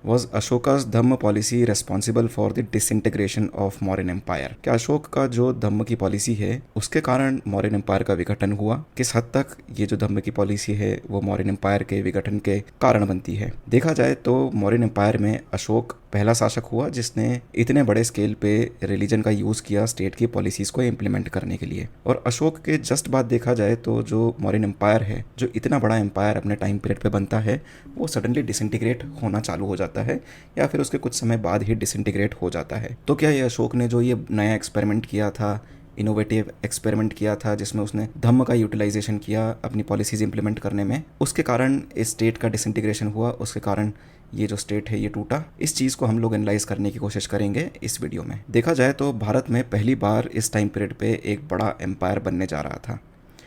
Was Ashoka's Dhamma policy responsible for the disintegration of Mauryan empire. क्या अशोक का जो धम्म की पॉलिसी है उसके कारण मौर्यन एम्पायर का विघटन हुआ? किस हद तक ये जो धम्म की पॉलिसी है वो मौर्यन एम्पायर के विघटन के कारण बनती है? देखा जाए तो मौर्यन एम्पायर में अशोक पहला शासक हुआ जिसने इतने बड़े स्केल पे रिलीजन का यूज़ किया स्टेट की पॉलिसीज़ को इम्प्लीमेंट करने के लिए। और अशोक के जस्ट बाद देखा जाए तो जो मौर्यन एम्पायर है, जो इतना बड़ा एम्पायर अपने टाइम पीरियड पे बनता है, वो सडनली डिसइंटीग्रेट होना चालू हो जाता है या फिर उसके कुछ समय बाद ही डिसइंटीग्रेट हो जाता है। तो क्या ये अशोक ने जो ये नया एक्सपेरिमेंट किया था, इनोवेटिव एक्सपेरिमेंट किया था जिसमें उसने धम्म का यूटिलाइजेशन किया अपनी पॉलिसीज़ इंप्लीमेंट करने में, उसके कारण इस स्टेट का डिसइंटीग्रेशन हुआ, उसके कारण ये जो स्टेट है ये टूटा? इस चीज़ को हम लोग एनालाइज करने की कोशिश करेंगे इस वीडियो में। देखा जाए तो भारत में पहली बार इस टाइम पीरियड पे एक बड़ा एम्पायर बनने जा रहा था।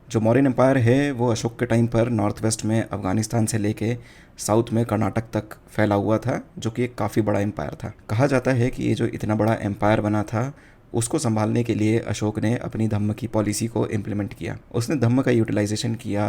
जो मौर्यन एम्पायर है वो अशोक के टाइम पर नॉर्थ वेस्ट में अफगानिस्तान से लेके साउथ में कर्नाटक तक फैला हुआ था, जो कि एक काफ़ी बड़ा एम्पायर था। कहा जाता है कि ये जो इतना बड़ा एम्पायर बना था उसको संभालने के लिए अशोक ने अपनी धम्म की पॉलिसी को इम्प्लीमेंट किया। उसने धम्म का यूटिलाइजेशन किया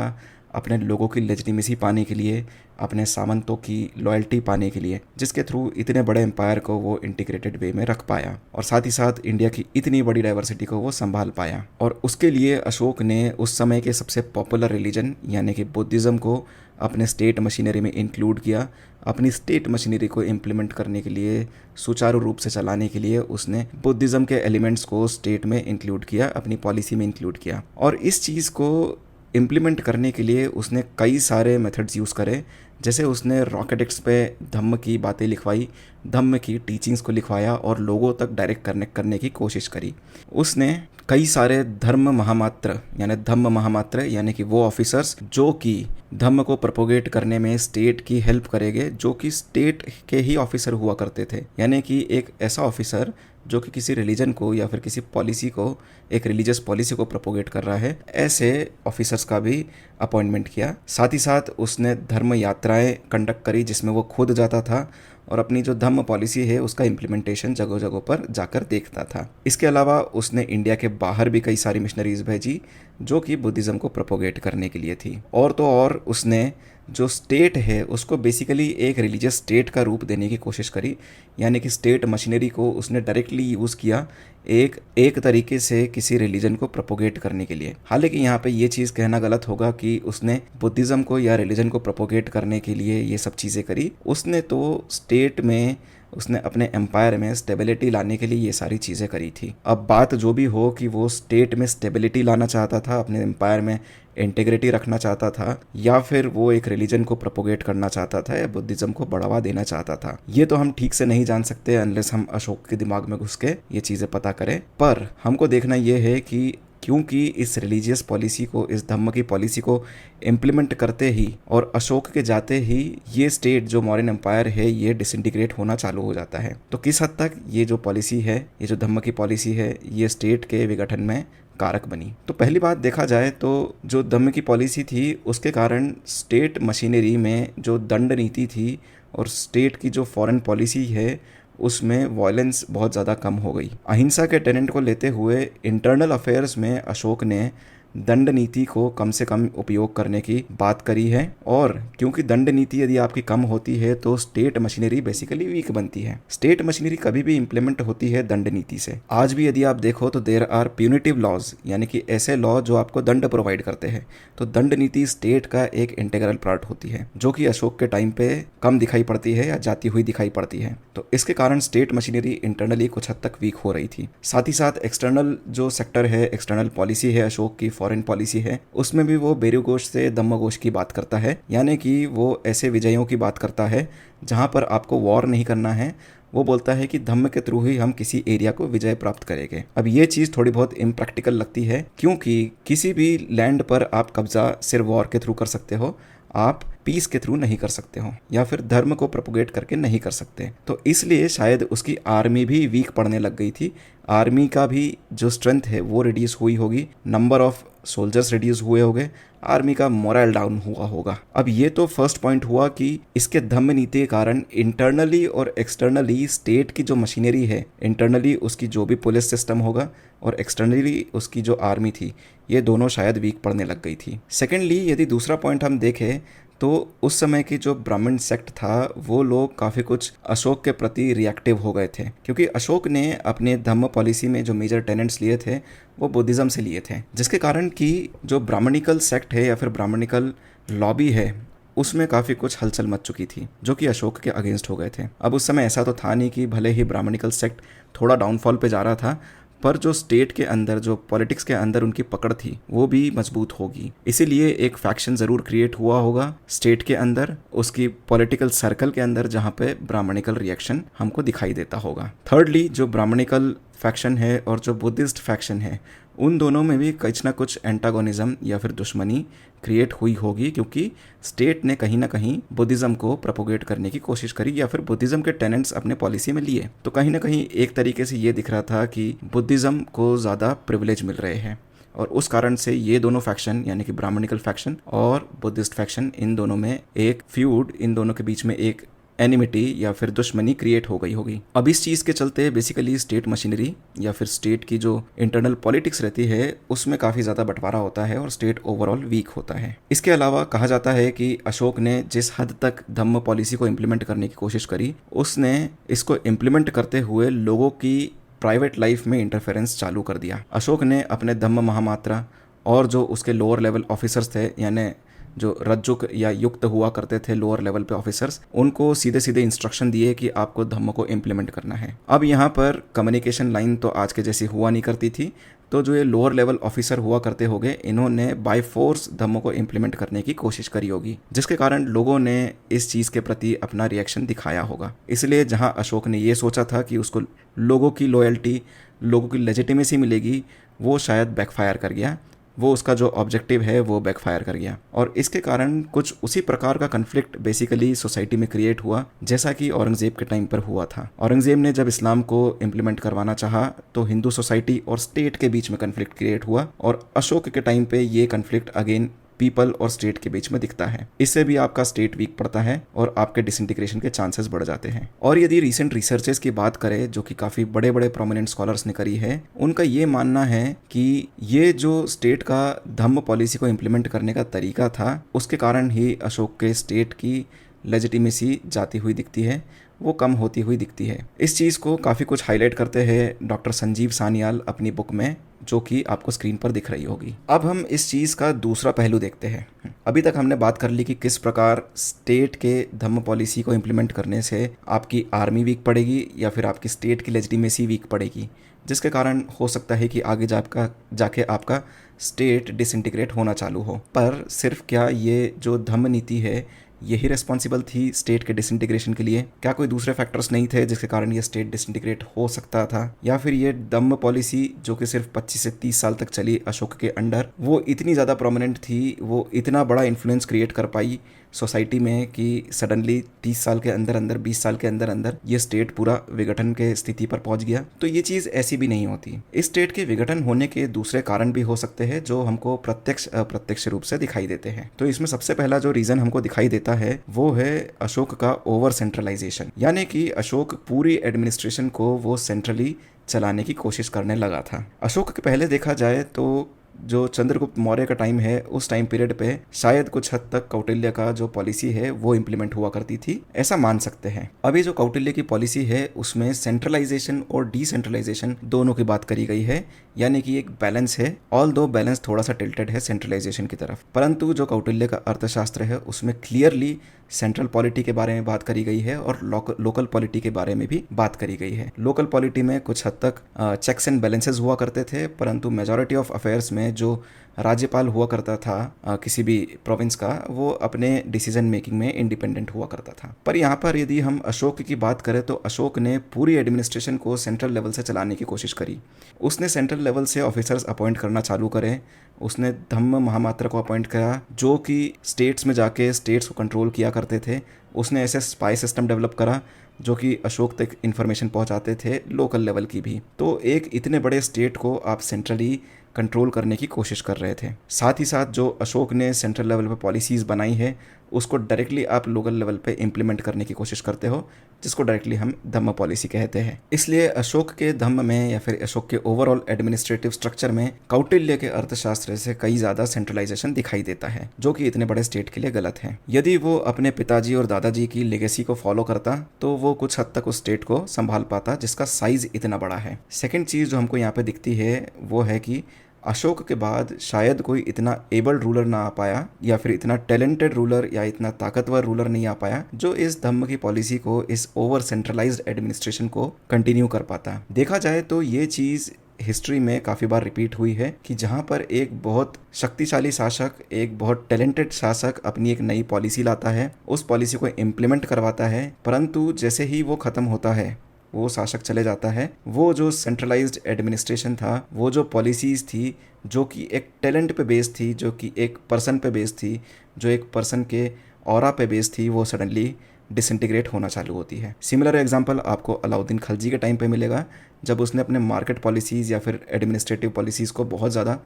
अपने लोगों की लेजिटिमेसी पाने के लिए, अपने सामंतों की लॉयल्टी पाने के लिए, जिसके थ्रू इतने बड़े एम्पायर को वो इंटीग्रेटेड वे में रख पाया और साथ ही साथ इंडिया की इतनी बड़ी डाइवर्सिटी को वो संभाल पाया। और उसके लिए अशोक ने उस समय के सबसे पॉपुलर रिलीजन यानी कि बुद्धिज़्म को अपने स्टेट मशीनरी में इंक्लूड किया। अपनी स्टेट मशीनरी को इम्प्लीमेंट करने के लिए, सुचारू रूप से चलाने के लिए उसने बुद्धिज़्म के एलिमेंट्स को स्टेट में इंक्लूड किया, अपनी पॉलिसी में इंक्लूड किया। और इस चीज़ को इम्प्लीमेंट करने के लिए उसने कई सारे मेथड्स यूज़ करे। जैसे उसने रॉकेटिक्स पे धम्म की बातें लिखवाई, धम्म की टीचिंग्स को लिखवाया और लोगों तक डायरेक्ट कनेक्ट करने की कोशिश करी। उसने कई सारे धर्म महामात्र यानी धम्म महामात्र यानी कि वो ऑफिसर्स जो कि धम्म को प्रोपोगेट करने में स्टेट की हेल्प करेंगे, जो कि स्टेट के ही ऑफिसर हुआ करते थे। यानी कि एक ऐसा ऑफिसर जो कि किसी रिलीजन को या फिर किसी पॉलिसी को, एक रिलीजियस पॉलिसी को प्रोपोगेट कर रहा है, ऐसे ऑफिसर्स का भी अपॉइंटमेंट किया। साथ ही साथ उसने धर्म यात्राएं कंडक्ट करी जिसमें वो खुद जाता था और अपनी जो धम्म पॉलिसी है उसका इम्प्लीमेंटेशन जगह जगह पर जाकर देखता था। इसके अलावा उसने इंडिया के बाहर भी कई सारी मिशनरीज भेजी जो कि बुद्धिज़्म को प्रोपोगेट करने के लिए थी। और तो और उसने जो स्टेट है उसको बेसिकली एक रिलीजियस स्टेट का रूप देने की कोशिश करी, यानी कि स्टेट मशीनरी को उसने डायरेक्टली यूज़ किया एक तरीके से किसी रिलीजन को प्रोपोगेट करने के लिए। हालांकि यहाँ पे ये चीज़ कहना गलत होगा कि उसने बुद्धिज़्म को या रिलीजन को प्रोपोगेट करने के लिए ये सब चीज़ें करी। उसने तो स्टेट में, उसने अपने एम्पायर में स्टेबिलिटी लाने के लिए ये सारी चीज़ें करी थी। अब बात जो भी हो कि वो स्टेट में स्टेबिलिटी लाना चाहता था, अपने एम्पायर में इंटीग्रिटी रखना चाहता था, या फिर वो एक रिलीजन को प्रोपोगेट करना चाहता था या बुद्धिज़्म को बढ़ावा देना चाहता था, ये तो हम ठीक से नहीं जान सकते अनलेस हम अशोक के दिमाग में घुस के ये चीज़ें पता करें। पर हमको देखना ये है कि क्योंकि इस रिलीजियस पॉलिसी को, इस धम्म की पॉलिसी को इम्प्लीमेंट करते ही और अशोक के जाते ही ये स्टेट जो मौर्यन एम्पायर है ये डिसइंटीग्रेट होना चालू हो जाता है। तो किस हद तक ये जो पॉलिसी है, ये जो धम्म की पॉलिसी है, ये स्टेट के विघटन में कारक बनी? तो पहली बात देखा जाए तो जो धम्म की पॉलिसी थी उसके कारण स्टेट मशीनरी में जो दंड नीति थी और स्टेट की जो फॉरेन पॉलिसी है उसमें वायलेंस बहुत ज़्यादा कम हो गई। अहिंसा के टेनेंट को लेते हुए इंटरनल अफेयर्स में अशोक ने दंड नीति को कम से कम उपयोग करने की बात करी है। और क्योंकि दंड नीति यदि आपकी कम होती है तो स्टेट मशीनरी बेसिकली वीक बनती है। स्टेट मशीनरी कभी भी इंप्लीमेंट होती है दंड नीति से। आज भी यदि आप देखो तो देयर आर प्यूनिटिव लॉज, यानी कि ऐसे लॉ जो आपको दंड प्रोवाइड करते हैं। तो दंड नीति स्टेट का एक इंटीग्रल पार्ट होती है जो कि अशोक के टाइम पे कम दिखाई पड़ती है या जाती हुई दिखाई पड़ती है। तो इसके कारण स्टेट मशीनरी इंटरनली कुछ हद तक वीक हो रही थी। साथ ही साथ एक्सटर्नल जो सेक्टर है, एक्सटर्नल पॉलिसी है अशोक की, फॉरेन पॉलिसी है, उसमें भी वो बेरुगोश से दम्मगोश की बात करता है। यानी कि वो ऐसे विजयों की बात करता है जहां पर आपको वॉर नहीं करना है। वो बोलता है कि धम्म के थ्रू ही हम किसी एरिया को विजय प्राप्त करेंगे। अब ये चीज़ थोड़ी बहुत इम्प्रैक्टिकल लगती है क्योंकि किसी भी लैंड पर आप कब्जा सिर्फ वॉर के थ्रू कर सकते हो, आप पीस के थ्रू नहीं कर सकते हो या फिर धर्म को प्रोपोगेट करके नहीं कर सकते। तो इसलिए शायद उसकी आर्मी भी वीक पड़ने लग गई थी। आर्मी का भी जो स्ट्रेंथ है वो रिड्यूस हुई होगी, नंबर ऑफ सोल्जर्स रिड्यूस हुए होंगे, आर्मी का मोरल डाउन हुआ होगा। अब ये तो फर्स्ट पॉइंट हुआ कि इसके धम्म नीति के कारण इंटरनली और एक्सटर्नली स्टेट की जो मशीनरी है, इंटरनली उसकी जो भी पुलिस सिस्टम होगा और एक्सटर्नली उसकी जो आर्मी थी, ये दोनों शायद वीक पड़ने लग गई थी। सेकेंडली यदि दूसरा पॉइंट हम देखें तो उस समय की जो ब्राह्मण सेक्ट था वो लोग काफ़ी कुछ अशोक के प्रति रिएक्टिव हो गए थे, क्योंकि अशोक ने अपने धम्म पॉलिसी में जो मेजर टेनेंट्स लिए थे वो बुद्धिज़्म से लिए थे, जिसके कारण कि जो ब्राह्मणिकल सेक्ट है या फिर ब्राह्मणिकल लॉबी है उसमें काफ़ी कुछ हलचल मच चुकी थी, जो कि अशोक के अगेंस्ट हो गए थे। अब उस समय ऐसा तो था नहीं कि भले ही ब्राह्मणिकल सेक्ट थोड़ा डाउनफॉल पे जा रहा था, पर जो स्टेट के अंदर, जो पॉलिटिक्स के अंदर उनकी पकड़ थी वो भी मजबूत होगी। इसीलिए एक फैक्शन ज़रूर क्रिएट हुआ होगा स्टेट के अंदर, उसकी पॉलिटिकल सर्कल के अंदर, जहाँ पे ब्राह्मणिकल रिएक्शन हमको दिखाई देता होगा। थर्डली, जो ब्राह्मणिकल फैक्शन है और जो बुद्धिस्ट फैक्शन है, उन दोनों में भी कुछ ना कुछ एंटागोनिज्म या फिर दुश्मनी क्रिएट हुई होगी, क्योंकि स्टेट ने कहीं ना कहीं बुद्धिज़्म को प्रोपोगेट करने की कोशिश करी या फिर बुद्धिज़्म के टेनेंट्स अपने पॉलिसी में लिए। तो कहीं ना कहीं एक तरीके से ये दिख रहा था कि बुद्धिज़्म को ज़्यादा प्रिविलेज मिल रहे हैं, और उस कारण से ये दोनों फैक्शन यानी कि ब्राह्मणिकल फैक्शन और बुद्धिस्ट फैक्शन, इन दोनों में एक फ्यूड, इन दोनों के बीच में एक एनिमिटी या फिर दुश्मनी क्रिएट हो गई होगी। अब इस चीज़ के चलते बेसिकली स्टेट मशीनरी या फिर स्टेट की जो इंटरनल पॉलिटिक्स रहती है उसमें काफ़ी ज़्यादा बंटवारा होता है और स्टेट ओवरऑल वीक होता है। इसके अलावा कहा जाता है कि अशोक ने जिस हद तक धम्म पॉलिसी को इम्प्लीमेंट करने की कोशिश करी, उसने इसको इम्प्लीमेंट करते हुए लोगों की प्राइवेट लाइफ में इंटरफेरेंस चालू कर दिया। अशोक ने अपने धम्म महामात्रा और जो उसके लोअर लेवल ऑफिसर्स थे, यानी जो रज्जुक या युक्त हुआ करते थे लोअर लेवल पे ऑफिसर्स, उनको सीधे सीधे इंस्ट्रक्शन दिए कि आपको धम्म को इम्प्लीमेंट करना है। अब यहाँ पर कम्युनिकेशन लाइन तो आज के जैसी हुआ नहीं करती थी, तो जो ये लोअर लेवल ऑफिसर हुआ करते होंगे, इन्होंने बाय फोर्स धम्म को इम्प्लीमेंट करने की कोशिश करी होगी, जिसके कारण लोगों ने इस चीज़ के प्रति अपना रिएक्शन दिखाया होगा। इसलिए जहाँ अशोक ने ये सोचा था कि उसको लोगों की लॉयल्टी, लोगों की लेजिटिमेसी मिलेगी, वो शायद बैकफायर कर गया। वो उसका जो ऑब्जेक्टिव है वो बैकफायर कर गया, और इसके कारण कुछ उसी प्रकार का कन्फ्लिक्ट बेसिकली सोसाइटी में क्रिएट हुआ जैसा कि औरंगजेब के टाइम पर हुआ था। औरंगजेब ने जब इस्लाम को इम्प्लीमेंट करवाना चाहा तो हिंदू सोसाइटी और स्टेट के बीच में कन्फ्लिक्ट क्रिएट हुआ, और अशोक के टाइम पे ये कन्फ्लिक्ट अगेन पीपल और स्टेट के बीच में दिखता है। इससे भी आपका स्टेट वीक पड़ता है और आपके डिसइंटीग्रेशन के चांसेस बढ़ जाते हैं। और यदि रीसेंट रिसर्चेस की बात करें, जो कि काफ़ी बड़े बड़े प्रोमिनेंट स्कॉलर्स ने करी है, उनका ये मानना है कि ये जो स्टेट का धम्म पॉलिसी को इम्प्लीमेंट करने का तरीका था, उसके कारण ही अशोक के स्टेट की लेजिटिमेसी जाती हुई दिखती है, वो कम होती हुई दिखती है। इस चीज़ को काफ़ी कुछ हाईलाइट करते हैं डॉक्टर संजीव सान्याल अपनी बुक में, जो कि आपको स्क्रीन पर दिख रही होगी। अब हम इस चीज़ का दूसरा पहलू देखते हैं। अभी तक हमने बात कर ली कि किस प्रकार स्टेट के धम्म पॉलिसी को इम्प्लीमेंट करने से आपकी आर्मी वीक पड़ेगी या फिर आपकी स्टेट की लेजिटिमेसी वीक पड़ेगी, जिसके कारण हो सकता है कि आगे जाके आपका स्टेट डिसइंटीग्रेट होना चालू हो। पर सिर्फ क्या ये जो धम्म नीति है यही रिस्पॉन्सिबल थी स्टेट के डिसइंटीग्रेशन के लिए? क्या कोई दूसरे फैक्टर्स नहीं थे जिसके कारण ये स्टेट डिसइंटीग्रेट हो सकता था? या फिर ये धम्म पॉलिसी जो कि सिर्फ 25 से 30 साल तक चली अशोक के अंडर, वो इतनी ज़्यादा प्रोमिनेंट थी, वो इतना बड़ा इन्फ्लुएंस क्रिएट कर पाई सोसाइटी में कि सडनली 30 साल के अंदर अंदर, 20 साल के अंदर अंदर ये स्टेट पूरा विघटन के स्थिति पर पहुंच गया? तो ये चीज़ ऐसी भी नहीं होती। इस स्टेट के विघटन होने के दूसरे कारण भी हो सकते हैं जो हमको प्रत्यक्ष अप्रत्यक्ष रूप से दिखाई देते हैं। तो इसमें सबसे पहला जो रीज़न हमको दिखाई देता है वो है अशोक का ओवर सेंट्रलाइजेशन, यानी कि अशोक पूरी एडमिनिस्ट्रेशन को वो सेंट्रली चलाने की कोशिश करने लगा था। अशोक के पहले देखा जाए तो जो चंद्रगुप्त मौर्य का टाइम है, उस टाइम पीरियड पे शायद कुछ हद तक कौटिल्य का जो पॉलिसी है वो इम्प्लीमेंट हुआ करती थी, ऐसा मान सकते हैं। अभी जो कौटिल्य की पॉलिसी है उसमें सेंट्रलाइजेशन और डिसेंट्रलाइजेशन दोनों की बात करी गई है, यानी कि एक बैलेंस है। ऑल दो बैलेंस थोड़ा सा टिल्टेड है सेंट्रलाइजेशन की तरफ, परंतु जो कौटिल्य का अर्थशास्त्र है उसमें क्लियरली सेंट्रल पॉलिटी के बारे में बात करी गई है और लोकल पॉलिटी के बारे में भी बात करी गई है। लोकल पॉलिटी में कुछ हद तक चेक्स एंड बैलेंसेस हुआ करते थे, परंतु मेजॉरिटी ऑफ अफेयर्स में जो राज्यपाल हुआ करता था किसी भी प्रोविंस का, वो अपने डिसीजन मेकिंग में इंडिपेंडेंट हुआ करता था। पर यहाँ पर यदि हम अशोक की बात करें तो अशोक ने पूरी एडमिनिस्ट्रेशन को सेंट्रल लेवल से चलाने की कोशिश करी। उसने सेंट्रल लेवल से ऑफिसर्स अपॉइंट करना चालू करे, उसने धम्म महामात्र को अपॉइंट करा जो कि स्टेट्स में जाके स्टेट्स को कंट्रोल किया करते थे। उसने ऐसे स्पाई सिस्टम डेवलप करा जो कि अशोक तक इन्फॉर्मेशन पहुंचाते थे, लोकल लेवल की भी। तो एक इतने बड़े स्टेट को आप सेंट्रली कंट्रोल करने की कोशिश कर रहे थे। साथ ही साथ जो अशोक ने सेंट्रल लेवल पर पॉलिसीज़ बनाई है उसको डायरेक्टली आप लोकल लेवल पे इम्प्लीमेंट करने की कोशिश करते हो, जिसको डायरेक्टली हम धम्म पॉलिसी कहते हैं। इसलिए अशोक के धम्म में या फिर अशोक के ओवरऑल एडमिनिस्ट्रेटिव स्ट्रक्चर में कौटिल्य के अर्थशास्त्र से कई ज़्यादा सेंट्रलाइजेशन दिखाई देता है, जो कि इतने बड़े स्टेट के लिए गलत है। यदि वो अपने पिताजी और दादाजी की लेगेसी को फॉलो करता तो वो कुछ हद तक उस स्टेट को संभाल पाता, जिसका साइज इतना बड़ा है। सेकेंड चीज़ जो हमको यहाँ पे दिखती है वो है कि अशोक के बाद शायद कोई इतना एबल रूलर ना आ पाया या फिर इतना टैलेंटेड रूलर या इतना ताकतवर रूलर नहीं आ पाया जो इस धम्म की पॉलिसी को, इस ओवर सेंट्रलाइज्ड एडमिनिस्ट्रेशन को कंटिन्यू कर पाता। देखा जाए तो ये चीज़ हिस्ट्री में काफ़ी बार रिपीट हुई है कि जहाँ पर एक बहुत शक्तिशाली शासक, एक बहुत टैलेंटेड शासक अपनी एक नई पॉलिसी लाता है, उस पॉलिसी को इम्प्लीमेंट करवाता है, परंतु जैसे ही वो ख़त्म होता है, वो शासक चले जाता है, वो जो सेंट्रलाइज्ड एडमिनिस्ट्रेशन था, वो जो पॉलिसीज़ थी जो कि एक टैलेंट पे बेस्ड थी, जो कि एक पर्सन पे बेस्ड थी, जो एक पर्सन के ऑरा पे बेस्ड थी, वो सडनली डिसइंटीग्रेट होना चालू होती है। सिमिलर एग्जांपल आपको अलाउद्दीन खलजी के टाइम पे मिलेगा, जब उसने अपने मार्केट पॉलिसीज़ या फिर एडमिनिस्ट्रेटिव पॉलिसीज़ को बहुत ज़्यादा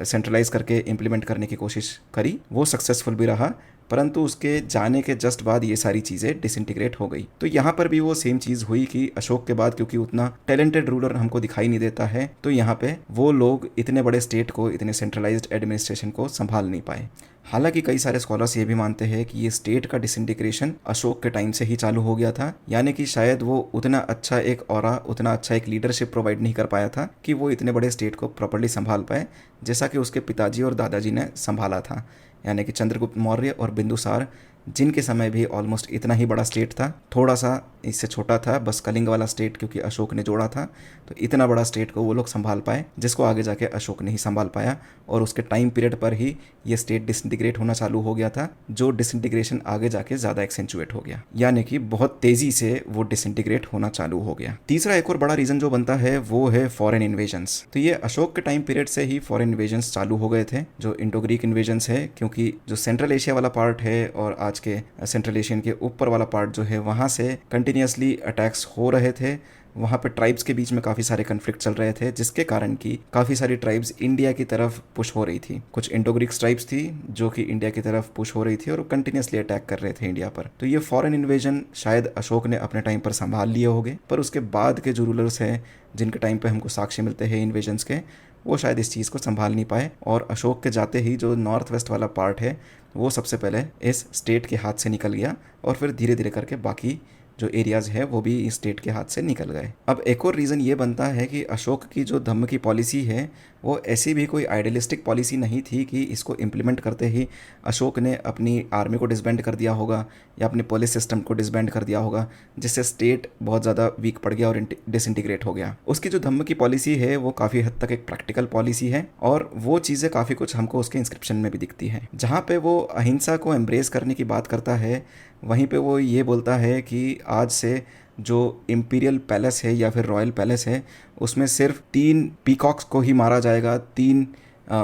सेंट्रलाइज करके इम्प्लीमेंट करने की कोशिश करी। वो सक्सेसफुल भी रहा, परंतु उसके जाने के जस्ट बाद ये सारी चीज़ें डिसइंटीग्रेट हो गई। तो यहाँ पर भी वो सेम चीज़ हुई कि अशोक के बाद क्योंकि उतना टैलेंटेड रूलर हमको दिखाई नहीं देता है, तो यहाँ पे वो लोग इतने बड़े स्टेट को, इतने सेंट्रलाइज्ड एडमिनिस्ट्रेशन को संभाल नहीं पाए। हालांकि कई सारे स्कॉलर्स ये भी मानते हैं कि ये स्टेट का डिसइंटीग्रेशन अशोक के टाइम से ही चालू हो गया था, यानी कि शायद वो उतना अच्छा एक ऑरा, उतना अच्छा एक लीडरशिप प्रोवाइड नहीं कर पाया था कि वो इतने बड़े स्टेट को प्रॉपर्ली संभाल पाए, जैसा कि उसके पिताजी और दादाजी ने संभाला था, यानी कि चंद्रगुप्त मौर्य और बिंदुसार, जिनके समय भी ऑलमोस्ट इतना ही बड़ा स्टेट था, थोड़ा सा इससे छोटा था बस कलिंग वाला स्टेट क्योंकि अशोक ने जोड़ा था, तो इतना बड़ा स्टेट को वो लोग संभाल पाए, जिसको आगे जाके अशोक नहीं संभाल पाया, और उसके टाइम पीरियड पर ही ये स्टेट डिसइंटीग्रेट होना चालू हो गया था, जो डिसइंटीग्रेशन आगे जाके ज़्यादा एक्सेंचुएट हो गया, यानी कि बहुत तेज़ी से वो डिसइंटीग्रेट होना चालू हो गया। तीसरा एक और बड़ा रीज़न जो बनता है वो है फॉरेन इन्वेजन्स। तो ये अशोक के टाइम पीरियड से ही फॉरेन इन्वेजन्स चालू हो गए थे, जो इंडो ग्रीक इन्वेजन्स है, क्योंकि जो सेंट्रल एशिया वाला पार्ट है और आज के सेंट्रल एशियन के ऊपर वाला पार्ट जो है, वहाँ से कंटिन्यूसली अटैक्स हो रहे थे। वहाँ पे ट्राइब्स के बीच में काफ़ी सारे कन्फ्लिक्ट चल रहे थे, जिसके कारण कि काफ़ी सारी ट्राइब्स इंडिया की तरफ पुश हो रही थी। कुछ इंडो ग्रीक ट्राइब्स थी जो कि इंडिया की तरफ पुश हो रही थी और कंटिन्यूसली अटैक कर रहे थे इंडिया पर। तो ये फॉरेन इन्वेजन शायद अशोक ने अपने टाइम पर संभाल लिए होंगे, पर उसके बाद के जो रूलर्स हैं, जिनके टाइम पे हमको साक्ष्य मिलते हैं इन्वेजन्स के, वो शायद इस चीज़ को संभाल नहीं पाए, और अशोक के जाते ही जो नॉर्थ वेस्ट वाला पार्ट है वो सबसे पहले इस स्टेट के हाथ से निकल गया, और फिर धीरे धीरे करके बाकी जो एरियाज़ है वो भी इस स्टेट के हाथ से निकल गए। अब एक और रीज़न ये बनता है कि अशोक की जो धम्म की पॉलिसी है वो ऐसी भी कोई आइडियलिस्टिक पॉलिसी नहीं थी कि इसको इम्प्लीमेंट करते ही अशोक ने अपनी आर्मी को डिसबैंड कर दिया होगा या अपने पुलिस सिस्टम को डिसबैंड कर दिया होगा, जिससे स्टेट बहुत ज़्यादा वीक पड़ गया और डिसइंटीग्रेट हो गया। उसकी जो धम्म की पॉलिसी है वो काफ़ी हद तक एक प्रैक्टिकल पॉलिसी है, और वो चीज़ें काफ़ी कुछ हमको उसके इंस्क्रिप्शन में भी दिखती है। जहाँ पे वो अहिंसा को एम्ब्रेस करने की बात करता है, वहीं पे वो ये बोलता है कि आज से जो इम्पीरियल पैलेस है या फिर रॉयल पैलेस है, उसमें सिर्फ 3 पीकॉक्स को ही मारा जाएगा, 3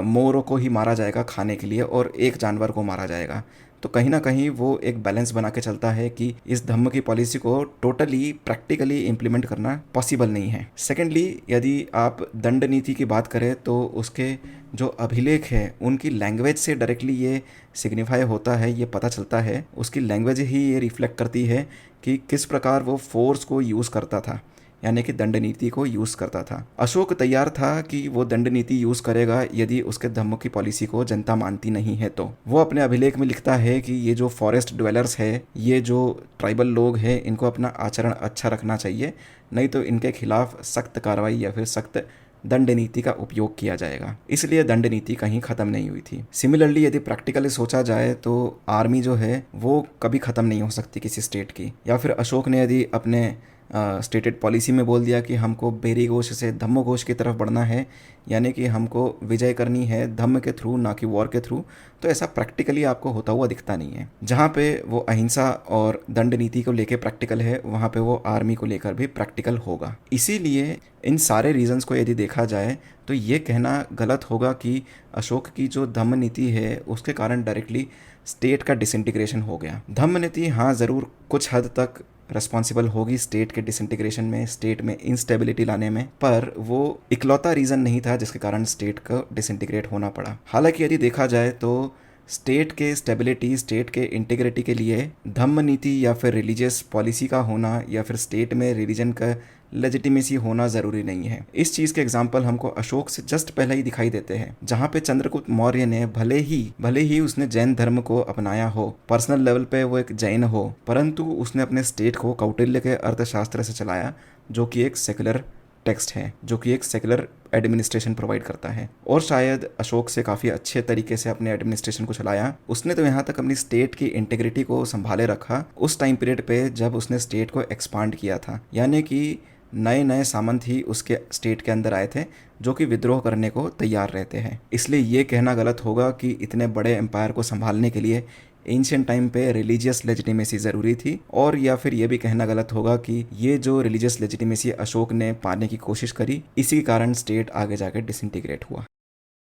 मोरों को ही मारा जाएगा खाने के लिए, और 1 जानवर को मारा जाएगा। तो कहीं ना कहीं वो एक बैलेंस बना के चलता है कि इस धम्म की पॉलिसी को टोटली प्रैक्टिकली इम्प्लीमेंट करना पॉसिबल नहीं है। सेकेंडली, यदि आप दंड नीति की बात करें तो उसके जो अभिलेख है उनकी लैंग्वेज से डायरेक्टली ये सिग्निफाई होता है, ये पता चलता है, उसकी लैंग्वेज ही ये रिफ्लेक्ट करती है कि किस प्रकार वो फोर्स को यूज़ करता था, यानी कि दंड नीति को यूज़ करता था। अशोक तैयार था कि वो दंड नीति यूज़ करेगा यदि उसके धम्म की पॉलिसी को जनता मानती नहीं है। तो वो अपने अभिलेख में लिखता है कि ये जो फॉरेस्ट ड्वेलर्स है, ये जो ट्राइबल लोग हैं, इनको अपना आचरण अच्छा रखना चाहिए, नहीं तो इनके खिलाफ सख्त कार्रवाई या फिर सख्त दंड नीति का उपयोग किया जाएगा। इसलिए दंड नीति कहीं ख़त्म नहीं हुई थी। सिमिलरली यदि प्रैक्टिकली सोचा जाए तो आर्मी जो है वो कभी ख़त्म नहीं हो सकती किसी स्टेट की। या फिर अशोक ने यदि अपने स्टेटेड पॉलिसी में बोल दिया कि हमको बेरी घोष से धम्म घोष की तरफ बढ़ना है, यानी कि हमको विजय करनी है धम्म के थ्रू, ना कि वॉर के थ्रू, तो ऐसा प्रैक्टिकली आपको होता हुआ दिखता नहीं है। जहाँ पे वो अहिंसा और दंड नीति को लेकर प्रैक्टिकल है, वहाँ पे वो आर्मी को लेकर भी प्रैक्टिकल होगा। इसीलिए इन सारे रीजंस को यदि देखा जाए तो ये कहना गलत होगा कि अशोक की जो धम्म नीति है उसके कारण डायरेक्टली स्टेट का डिसइंटीग्रेशन हो गया। धम्म नीति हाँ ज़रूर कुछ हद तक रिस्पॉन्सिबल होगी स्टेट के डिसइंटीग्रेशन में, स्टेट में इंस्टेबिलिटी लाने में, पर वो इकलौता रीज़न नहीं था जिसके कारण स्टेट का डिसइंटीग्रेट होना पड़ा। हालांकि यदि देखा जाए तो स्टेट के स्टेबिलिटी, स्टेट के इंटीग्रिटी के लिए धम्म नीति या फिर रिलीजियस पॉलिसी का होना या फिर स्टेट में रिलीजन का लेजिटिमेसी होना ज़रूरी नहीं है। इस चीज़ के एग्जाम्पल हमको अशोक से जस्ट पहले ही दिखाई देते हैं, जहाँ पे चंद्रगुप्त मौर्य ने भले ही उसने जैन धर्म को अपनाया हो, पर्सनल लेवल पे वो एक जैन हो, परंतु उसने अपने स्टेट को कौटिल्य के अर्थशास्त्र से चलाया, जो कि एक सेकुलर टेक्स्ट है, जो कि एक सेकुलर एडमिनिस्ट्रेशन प्रोवाइड करता है। और शायद अशोक से काफ़ी अच्छे तरीके से अपने एडमिनिस्ट्रेशन को चलाया। उसने तो यहाँ तक अपनी स्टेट की इंटीग्रिटी को संभाले रखा उस टाइम पीरियड पे जब उसने स्टेट को एक्सपांड किया था, यानी कि नए नए सामंत ही उसके स्टेट के अंदर आए थे जो कि विद्रोह करने को तैयार रहते हैं। इसलिए ये कहना गलत होगा कि इतने बड़े एम्पायर को संभालने के लिए एंशियंट टाइम पे रिलीजियस लेजिटिमेसी ज़रूरी थी, और या फिर ये भी कहना गलत होगा कि ये जो रिलीजियस लेजिटिमेसी अशोक ने पाने की कोशिश करी, इसी कारण स्टेट आगे जाकर डिसइंटीग्रेट हुआ।